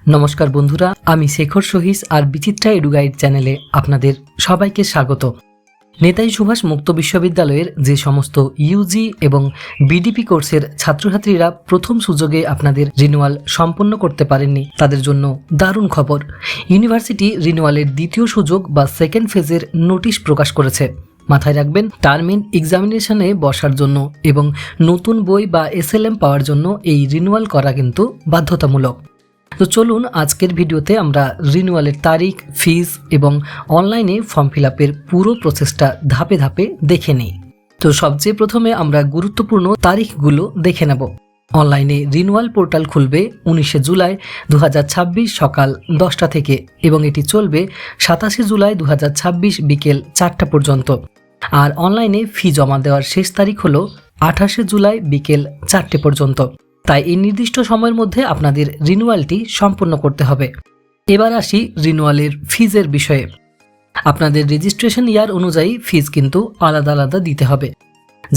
নমস্কার বন্ধুরা, আমি শেখর সহিস আর বিচিত্রা এডুগাইড চ্যানেলে আপনাদের সবাইকে স্বাগত। নেতাজি সুভাষ মুক্ত বিশ্ববিদ্যালয়ের যে সমস্ত ইউজি এবং বিডিপি কোর্সের ছাত্রছাত্রীরা প্রথম সুযোগে আপনাদের রিনিউয়াল সম্পন্ন করতে পারেননি, তাদের জন্য দারুণ খবর। ইউনিভার্সিটি রিনিউয়ালের দ্বিতীয় সুযোগ বা সেকেন্ড ফেজের নোটিশ প্রকাশ করেছে। মাথায় রাখবেন, টার্মিন এক্সামিনেশনে বসার জন্য এবং নতুন বই বা এসএলএম পাওয়ার জন্য এই রিনিউয়াল করা কিন্তু বাধ্যতামূলক। তো চলুন আজকের ভিডিওতে আমরা রিনিউয়ালের তারিখ, ফিজ এবং অনলাইনে ফর্ম ফিল আপের পুরো প্রসেসটা ধাপে ধাপে দেখে নিই। তো সবচেয়ে প্রথমে আমরা গুরুত্বপূর্ণ তারিখগুলো দেখে নেব। অনলাইনে রিনিউয়াল পোর্টাল খুলবে 19 জুলাই 2026 সকাল 10টা থেকে এবং এটি চলবে 27 জুলাই 2026 বিকেল 4টা পর্যন্ত। আর অনলাইনে ফি জমা দেওয়ার শেষ তারিখ হলো 28 জুলাই বিকেল 4টে পর্যন্ত। তাই এই নির্দিষ্ট সময়ের মধ্যে আপনাদের রিনিউয়ালটি সম্পন্ন করতে হবে। এবার আসি রিনিউয়ালের ফিজের বিষয়ে। আপনাদের রেজিস্ট্রেশন ইয়ার অনুযায়ী ফিজ কিন্তু আলাদা আলাদা দিতে হবে।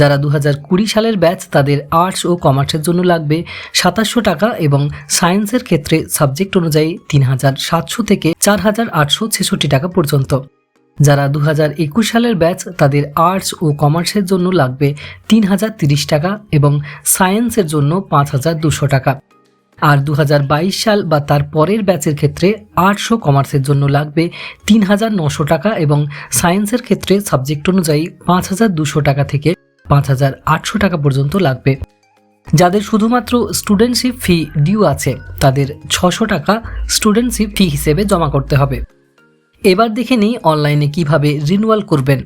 যারা 2020 সালের ব্যাচ তাদের আর্টস ও কমার্সের জন্য লাগবে 2700 টাকা এবং সায়েন্সের ক্ষেত্রে সাবজেক্ট অনুযায়ী 3700 থেকে 4866 টাকা পর্যন্ত। যারা 2021 সালের ব্যাচ তাদের আর্টস ও কমার্সের জন্য লাগবে 3030 টাকা এবং সায়েন্সের জন্য 5200 টাকা। আর 2022 সাল বা তার পরের ব্যাচের ক্ষেত্রে আর্টস ও কমার্সের জন্য লাগবে 3900 টাকা এবং সায়েন্সের ক্ষেত্রে সাবজেক্ট অনুযায়ী 5200 টাকা থেকে 5800 টাকা পর্যন্ত লাগবে। যাদের শুধুমাত্র স্টুডেন্টশিপ ফি ডিউ আছে তাদের 600 টাকা স্টুডেন্টশিপ ফি হিসেবে জমা করতে হবে। এবার দেখে নিই অনলাইনে কিভাবে রিনিউয়াল করবেন।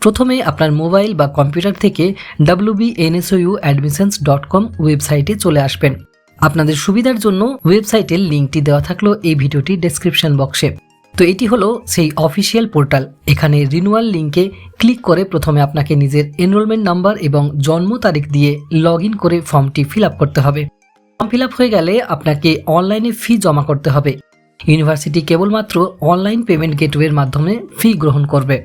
প্রথমে আপনার মোবাইল বা কম্পিউটার থেকে wbnsoudmissions.com ওয়েবসাইটে চলে আসবেন। আপনাদের সুবিধার জন্য ওয়েবসাইটের লিঙ্কটি দেওয়া থাকলো এই ভিডিওটির ডেসক্রিপশন বক্সে। তো এটি হলো সেই অফিসিয়াল পোর্টাল। এখানে রিনিউয়াল লিঙ্কে ক্লিক করে প্রথমে আপনাকে নিজের এনরোলমেন্ট নাম্বার এবং জন্ম তারিখ দিয়ে লগ ইন করে ফর্মটি ফিল আপ করতে হবে। ফর্ম ফিল আপ হয়ে গেলে আপনাকে অনলাইনে ফি জমা করতে হবে। ইউনিভার্সিটি কেবলমাত্র অনলাইন পেমেন্ট গেটওয়ের মাধ্যমে ফি গ্রহণ করবে।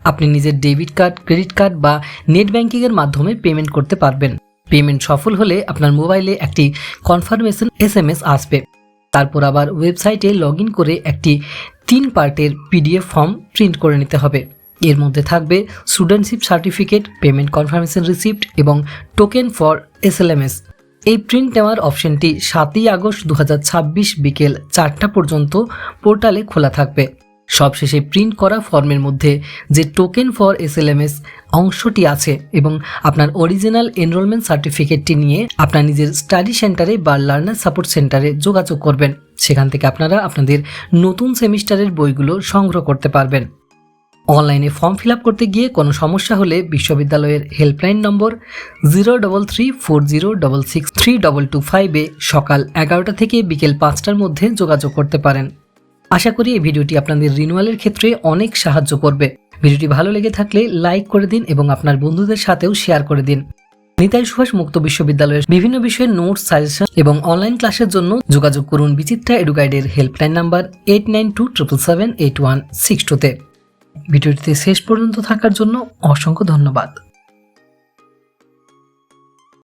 আপনি নিজের ডেবিট কার্ড, ক্রেডিট কার্ড বা নেট ব্যাংকিংয়ের মাধ্যমে পেমেন্ট করতে পারবেন। পেমেন্ট সফল হলে আপনার মোবাইলে একটি কনফার্মেশন SMS আসবে। তারপর আবার ওয়েবসাইটে লগ ইন করে একটি 3 পার্টের PDF ফর্ম প্রিন্ট করে নিতে হবে। এর মধ্যে থাকবে studentship certificate, payment confirmation receipt এবং টোকেন ফর SLMS। এই প্রিন্ট নেওয়ার অপশনটি 7 আগস্ট 2026 বিকেল 4টা পর্যন্ত পোর্টালে খোলা থাকবে। সবশেষে প্রিন্ট করা ফর্মের মধ্যে যে টোকেন ফর SLMS অংশটি আছে এবং আপনার অরিজিনাল এনরোলমেন্ট সার্টিফিকেটটি নিয়ে আপনার নিজের স্টাডি সেন্টারে বা লার্নার সাপোর্ট সেন্টারে যোগাযোগ করবেন। সেখান থেকে আপনারা আপনাদের নতুন সেমিস্টারের বইগুলো সংগ্রহ করতে পারবেন। অনলাইনে ফর্ম ফিল আপ করতে গিয়ে কোনো সমস্যা হলে বিশ্ববিদ্যালয়ের হেল্পলাইন নম্বর 03340663225 সকাল 11টা থেকে বিকেল 5টার মধ্যে যোগাযোগ করতে পারেন। আশা করি এই ভিডিওটি আপনাদের রিনিউয়ালের ক্ষেত্রে অনেক সাহায্য করবে। ভিডিওটি ভালো লেগে থাকলে লাইক করে দিন এবং আপনার বন্ধুদের সাথেও শেয়ার করে দিন। নেতাজি সুভাষ মুক্ত বিশ্ববিদ্যালয়ের বিভিন্ন বিষয়ের নোটস, সাজেশন এবং অনলাইন ক্লাসের জন্য যোগাযোগ করুন বিচিত্রা এডুগাইডের হেল্পলাইন নাম্বার 89277816 তে। ভিডিওটিতে শেষ পর্যন্ত থাকার জন্য অসংখ্য ধন্যবাদ।